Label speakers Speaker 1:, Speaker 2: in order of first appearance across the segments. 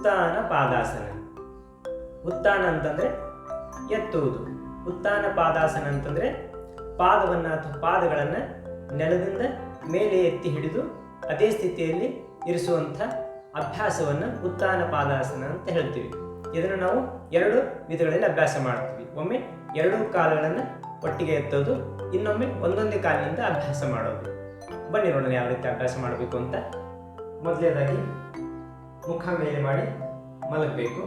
Speaker 1: ಉತ್ಥಾನ ಪಾದಾಸನ. ಉತ್ಥಾನ ಅಂತಂದರೆ ಎತ್ತುವುದು. ಉತ್ಥಾನ ಪಾದಾಸನ ಅಂತಂದರೆ ಪಾದವನ್ನು ಅಥವಾ ಪಾದಗಳನ್ನು ನೆಲದಿಂದ ಮೇಲೆ ಎತ್ತಿ ಹಿಡಿದು ಅದೇ ಸ್ಥಿತಿಯಲ್ಲಿ ಇರಿಸುವಂಥ ಅಭ್ಯಾಸವನ್ನು ಉತ್ಥಾನ ಪಾದಾಸನ ಅಂತ ಹೇಳ್ತೀವಿ. ಇದನ್ನು ನಾವು 2 ವಿಧಗಳಲ್ಲಿ ಅಭ್ಯಾಸ ಮಾಡ್ತೀವಿ. ಒಮ್ಮೆ 2 ಕಾಲುಗಳನ್ನು ಒಟ್ಟಿಗೆ ಎತ್ತೋದು, ಇನ್ನೊಮ್ಮೆ ಒಂದೊಂದೇ ಕಾಲಿನಿಂದ ಅಭ್ಯಾಸ ಮಾಡೋದು. ಬನ್ನಿ ನೋಡೋಣ ಯಾವ ರೀತಿ ಅಭ್ಯಾಸ ಮಾಡಬೇಕು ಅಂತ. ಮೊದಲನೇದಾಗಿ ಮುಖ ಮೇಲೆ ಮಾಡಿ ಮಲಗಬೇಕು.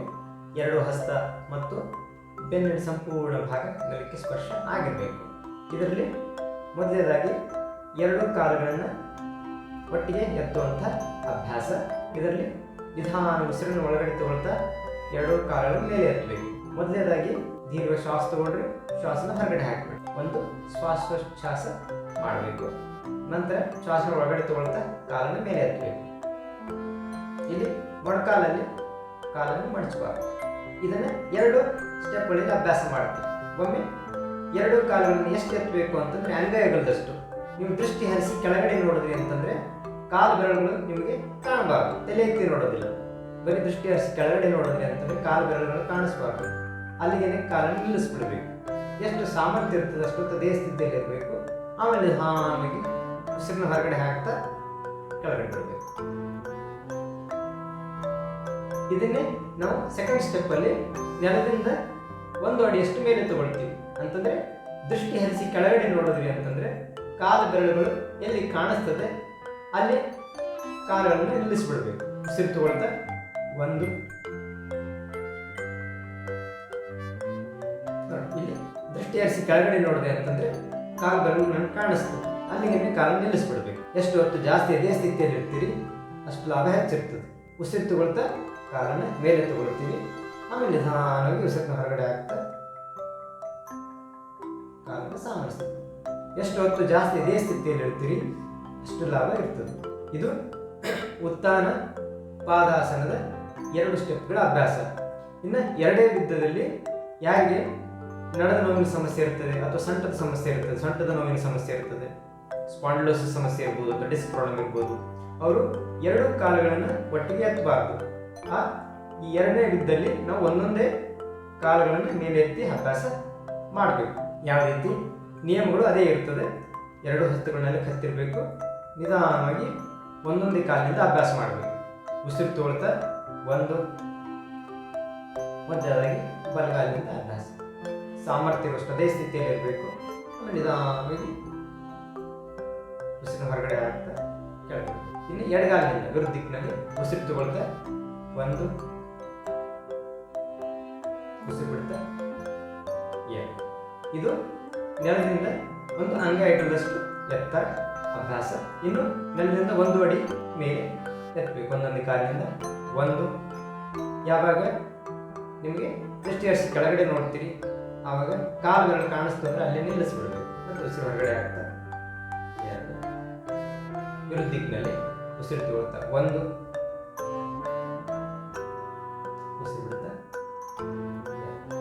Speaker 1: 2 ಹಸ್ತ ಮತ್ತು ಬೆನ್ನಿನ ಸಂಪೂರ್ಣ ಭಾಗ ನೆಲಕ್ಕೆ ಸ್ಪರ್ಶ ಆಗಿರಬೇಕು. ಇದರಲ್ಲಿ ಮೊದಲನೇದಾಗಿ 2 ಕಾಲುಗಳನ್ನು ಒಟ್ಟಿಗೆ ಎತ್ತುವಂಥ ಅಭ್ಯಾಸ. ಇದರಲ್ಲಿ ನಿಧಾನ ಉಸಿರನ್ನು ಒಳಗಡೆ ತಗೊಳ್ತಾ 2 ಕಾಲುಗಳನ್ನು ಮೇಲೆ ಎತ್ತಬೇಕು. ಮೊದಲನೇದಾಗಿ ದೀರ್ಘ ಶ್ವಾಸ ತಗೊಂಡ್ರೆ ಶ್ವಾಸನ ಹೊರಗಡೆ ಹಾಕಬೇಕು. ಒಂದು ಶ್ವಾಸೋಚ್ಛ್ವಾಸ ಮಾಡಬೇಕು. ನಂತರ ಶ್ವಾಸನ ಒಳಗಡೆ ತಗೊಳ್ತಾ ಕಾಲನ್ನು ಮೇಲೆ ಎತ್ತಬೇಕು. ಇಲ್ಲಿ ಮೊಣಕಾಲಲ್ಲಿ ಕಾಲನ್ನು ಮಡಚಬಾರ್ದು. ಇದನ್ನು 2 ಸ್ಟೆಪ್ಗಳಲ್ಲಿ ಅಭ್ಯಾಸ ಮಾಡ್ತೀವಿ. ಒಮ್ಮೆ 2 ಕಾಲುಗಳನ್ನು ಎಷ್ಟು ಎತ್ತಬೇಕು ಅಂತಂದರೆ ಅಂಗೈಗಳದಷ್ಟು. ನೀವು ದೃಷ್ಟಿ ಹರಿಸಿ ಕೆಳಗಡೆ ನೋಡಿದ್ರಿ ಅಂತಂದರೆ ಕಾಲು ಬೆರಳುಗಳು ನಿಮಗೆ ಕಾಣಬಾರ್ದು, ತಲೆ ಎತ್ತಿ ನೋಡೋದಿಲ್ಲ. ಬರೀ ದೃಷ್ಟಿ ಹರಿಸಿ ಕೆಳಗಡೆ ನೋಡಿದ್ರಿ ಅಂತಂದರೆ ಕಾಲು ಬೆರಳುಗಳು ಕಾಣಿಸ್ಬಾರ್ದು. ಅಲ್ಲಿಗೆ ಕಾಲನ್ನು ನಿಲ್ಲಿಸ್ಬಿಡ್ಬೇಕು. ಎಷ್ಟು ಸಾಮರ್ಥ್ಯ ಇರ್ತದೆ ಅಷ್ಟು ಅದೇ ಸ್ಥಿತಿಯಲ್ಲಿ ಇರಬೇಕು. ಆಮೇಲೆ ನಿಧಾನವಾಗಿ ಉಸಿರನ್ನ ಹೊರಗಡೆ ಹಾಕ್ತಾ ಕೆಳಗಡೆ ಬಿಡಬೇಕು. ಇದನ್ನೇ ನಾವು ಸೆಕೆಂಡ್ ಸ್ಟೆಪ್ಪಲ್ಲಿ ನೆಲದಿಂದ 1 ಅಡಿಯಷ್ಟು ಮೇಲೆ ತಗೊಳ್ತೀವಿ. ಅಂತಂದರೆ ದೃಷ್ಟಿ ಹರಿಸಿ ಕೆಳಗಡೆ ನೋಡಿದ್ರಿ ಅಂತಂದರೆ ಕಾಲು ಬೆರಳುಗಳು ಎಲ್ಲಿ ಕಾಣಿಸ್ತದೆ ಅಲ್ಲಿ ಕಾಲುಗಳನ್ನು ನಿಲ್ಲಿಸ್ಬಿಡ್ಬೇಕು. ಉಸಿರು ತಗೊಳ್ತಾ 1, ಇಲ್ಲಿ ದೃಷ್ಟಿ ಹರಿಸಿ ಕೆಳಗಡೆ ನೋಡಿದೆ ಅಂತಂದರೆ ಕಾಲು ಬೆರಳುಗಳನ್ನು ಕಾಣಿಸ್ತದೆ, ಅಲ್ಲಿಗೆ ಕಾಲನ್ನು ನಿಲ್ಲಿಸ್ಬಿಡ್ಬೇಕು. ಎಷ್ಟು ಹೊತ್ತು ಜಾಸ್ತಿ ಅದೇ ಸ್ಥಿತಿಯಲ್ಲಿ ಇರ್ತೀರಿ ಅಷ್ಟು ಲಾಭ ಹೆಚ್ಚಿರ್ತದೆ. ಉಸಿರು ತಗೊಳ್ತಾ ಕಾಲನ್ನು ಮೇಲೆ ತಗೊಳ್ತೀವಿ. ಆಮೇಲೆ ನಿಧಾನವಾಗಿ ಉಸಿರನ್ನ ಹೊರಗಡೆ ಹಾಕ್ತಾ ಕಾಲನ್ನು ಸಾಮರಿಸ್ತೀವಿ. ಎಷ್ಟು ಹೊತ್ತು ಜಾಸ್ತಿ ಇದೇ ಸ್ಥಿತಿಯಲ್ಲಿ ಇರ್ತೀರಿ ಅಷ್ಟು ಲಾಭ ಇರ್ತದೆ. ಇದು ಉತ್ಥಾನ ಪಾದಾಸನದ 2 ಸ್ಟೆಪ್ಗಳ ಅಭ್ಯಾಸ. ಇನ್ನು 2ನೇ ವಿಧದಲ್ಲಿ ಯಾರಿಗೆ ನಡದ ನೋವಿನ ಸಮಸ್ಯೆ ಇರ್ತದೆ ಅಥವಾ ಸೊಂಟದ ಸಮಸ್ಯೆ ಇರ್ತದೆ, ಸೊಂಟದ ನೋವಿನ ಸಮಸ್ಯೆ ಇರ್ತದೆ, ಸ್ಪಾಂಡಿಲೋಸಿಸ್ ಸಮಸ್ಯೆ ಇರ್ಬೋದು ಅಥವಾ ಡಿಸ್ಕ್ ಪ್ರಾಬ್ಲಮ್ ಇರ್ಬೋದು, ಅವರು 2 ಕಾಲುಗಳನ್ನು ಒಟ್ಟಿಗೆ ಎತ್ತಬಾರ್ದು. ಈ 2ನೇ ವಿಧದಲ್ಲಿ ನಾವು ಒಂದೊಂದೇ ಕಾಲುಗಳನ್ನು ಮೇಲೆ ಎತ್ತಿ ಅಭ್ಯಾಸ ಮಾಡಬೇಕು. ಯಾವ ರೀತಿ ನಿಯಮಗಳು ಅದೇ ಇರ್ತದೆ. 2 ಹಸ್ತಗಳನ್ನೆಲ್ಲ ಹತ್ತಿರಬೇಕು. ನಿಧಾನವಾಗಿ ಒಂದೊಂದೇ ಕಾಲಿನಿಂದ ಅಭ್ಯಾಸ ಮಾಡಬೇಕು. ಉಸಿರು ತಗೊಳ್ತಾ 1, ಮೊದಲಾಗಿ ಬಲಗಾಲಿನಿಂದ ಅಭ್ಯಾಸ. ಸಾಮರ್ಥ್ಯವಷ್ಟು ಅದೇ ಸ್ಥಿತಿಯಲ್ಲಿ ಇರಬೇಕು. ಆಮೇಲೆ ನಿಧಾನವಾಗಿ ಉಸಿರು ಹೊರಗಡೆ ಹಾಕ್ತಾ ಕೆಳಗಡೆ. ಇನ್ನು ಎಡಗಾಲಿನಿಂದ ವಿರುದ್ಧ ದಿಕ್ಕಿನಲ್ಲಿ ಉಸಿರು ತಗೊಳ್ತಾ 1, ಉಸಿರು ಬಿಡ್ತಾ 2. ಇದು ನೆಲದಿಂದ 1 ಅಂಗೈಟದಷ್ಟು ಎತ್ತರ ಅಭ್ಯಾಸ. ಇನ್ನು ನೆಲದಿಂದ 1 ಅಡಿ ಮೇಲೆ ಎತ್ತಬೇಕು ಒಂದೊಂದು ಕಾಲಿನಿಂದ. 1, ಯಾವಾಗ ನಿಮಗೆ ದೃಷ್ಟಿ ಹರಿಸಿ ಕೆಳಗಡೆ ನೋಡ್ತೀರಿ ಆವಾಗ ಕಾಲುಗಳು ಕಾಣಿಸ್ತಂದ್ರೆ ಅಲ್ಲಿ ನಿಲ್ಲಿಸ್ಬಿಡ್ಬೇಕು. ಮತ್ತು ಉಸಿರು ಹೊರಗಡೆ ಆಗ್ತಾ 2, ವಿರುದ್ಧ ದಿಕ್ಕಿನಲ್ಲಿ ಉಸಿರು ತಗೊಳ್ತಾ 1, ಉಸಿರು ಬಿಡ್ತಾ 2.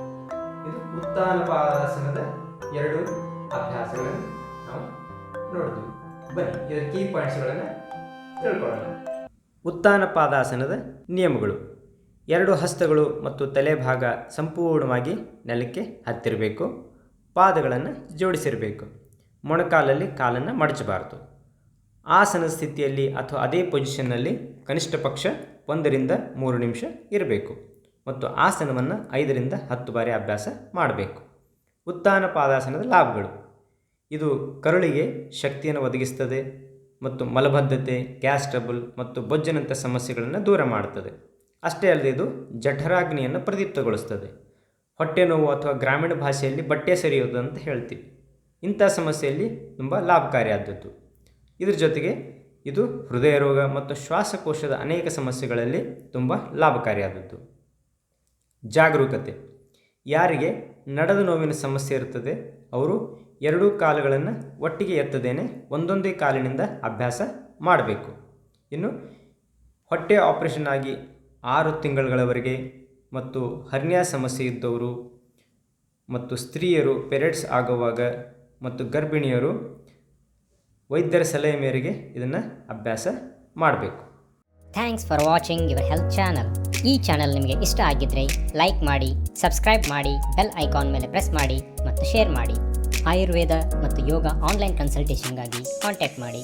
Speaker 1: ಇದು ಉತ್ಥಾನ ಪಾದಾಸನದ 2 ಅಭ್ಯಾಸಗಳನ್ನು ನಾವು ನೋಡಿದ್ವಿ. ಬನ್ನಿ ಇದರ ಕೀ ಪಾಯಿಂಟ್ಸ್ಗಳನ್ನು ತಿಳ್ಕೊಳ್ಳೋಣ. ಉತ್ಥಾನ ಪಾದಾಸನದ ನಿಯಮಗಳು: 2 ಹಸ್ತಗಳು ಮತ್ತು ತಲೆಭಾಗ ಸಂಪೂರ್ಣವಾಗಿ ನೆಲಕ್ಕೆ ಹತ್ತಿರಬೇಕು. ಪಾದಗಳನ್ನು ಜೋಡಿಸಿರಬೇಕು. ಮೊಣಕಾಲಲ್ಲಿ ಕಾಲನ್ನು ಮಡಚಬಾರದು. ಆಸನದ ಸ್ಥಿತಿಯಲ್ಲಿ ಅಥವಾ ಅದೇ ಪೊಸಿಷನ್ನಲ್ಲಿ ಕನಿಷ್ಠ ಪಕ್ಷ 1 ರಿಂದ 3 ನಿಮಿಷ ಇರಬೇಕು ಮತ್ತು ಆಸನವನ್ನು 5 ರಿಂದ 10 ಬಾರಿ ಅಭ್ಯಾಸ ಮಾಡಬೇಕು. ಉತ್ಥಾನ ಪಾದಾಸನದ ಲಾಭಗಳು: ಇದು ಕರುಳಿಗೆ ಶಕ್ತಿಯನ್ನು ಒದಗಿಸ್ತದೆ ಮತ್ತು ಮಲಬದ್ಧತೆ, ಗ್ಯಾಸ್ ಟ್ರಬಲ್ ಮತ್ತು ಬೊಜ್ಜಿನಂಥ ಸಮಸ್ಯೆಗಳನ್ನು ದೂರ ಮಾಡುತ್ತದೆ. ಅಷ್ಟೇ ಅಲ್ಲದೆ ಇದು ಜಠರಾಗ್ನಿಯನ್ನು ಪ್ರದೀಪ್ತಗೊಳಿಸ್ತದೆ. ಹೊಟ್ಟೆ ನೋವು ಅಥವಾ ಗ್ರಾಮೀಣ ಭಾಷೆಯಲ್ಲಿ ಬಟ್ಟೆ ಸರಿಯೋದು ಅಂತ ಹೇಳ್ತೀವಿ. ಇಂಥ ಸಮಸ್ಯೆಯಲ್ಲಿ ತುಂಬ ಲಾಭಕಾರಿಯಾದದ್ದು. ಇದ್ರ ಜೊತೆಗೆ ಇದು ಹೃದಯ ರೋಗ ಮತ್ತು ಶ್ವಾಸಕೋಶದ ಅನೇಕ ಸಮಸ್ಯೆಗಳಲ್ಲಿ ತುಂಬ ಲಾಭಕಾರಿಯಾದದ್ದು. ಜಾಗರೂಕತೆ: ಯಾರಿಗೆ ನಡದ ನೋವಿನ ಸಮಸ್ಯೆ ಇರ್ತದೆ ಅವರು 2 ಕಾಲುಗಳನ್ನು ಒಟ್ಟಿಗೆ ಎತ್ತದೇನೆ ಒಂದೊಂದೇ ಕಾಲಿನಿಂದ ಅಭ್ಯಾಸ ಮಾಡಬೇಕು. ಇನ್ನು ಹೊಟ್ಟೆ ಆಪರೇಷನ್ ಆಗಿ 6 ತಿಂಗಳುಗಳವರೆಗೆ ಮತ್ತು ಹರ್ನಿಯಾ ಸಮಸ್ಯೆ ಇದ್ದವರು ಮತ್ತು ಸ್ತ್ರೀಯರು ಪೀರಿಯಡ್ಸ್ ಆಗುವಾಗ ಮತ್ತು ಗರ್ಭಿಣಿಯರು ವೈದ್ಯರ ಸಲಹೆ ಮೇರೆಗೆ ಇದನ್ನು ಅಭ್ಯಾಸ ಮಾಡಬೇಕು.
Speaker 2: Thanks for watching your health channel. ಈ ಚಾನಲ್ ನಿಮಗೆ ಇಷ್ಟ ಆಗಿದ್ದರೆ ಲೈಕ್ ಮಾಡಿ, ಸಬ್ಸ್ಕ್ರೈಬ್ ಮಾಡಿ, ಬೆಲ್ ಐಕಾನ್ ಮೇಲೆ ಪ್ರೆಸ್ ಮಾಡಿ ಮತ್ತು ಶೇರ್ ಮಾಡಿ. ಆಯುರ್ವೇದ ಮತ್ತು ಯೋಗ ಆನ್ಲೈನ್ ಕನ್ಸಲ್ಟೇಷನ್ಗಾಗಿ ಕಾಂಟ್ಯಾಕ್ಟ್ ಮಾಡಿ.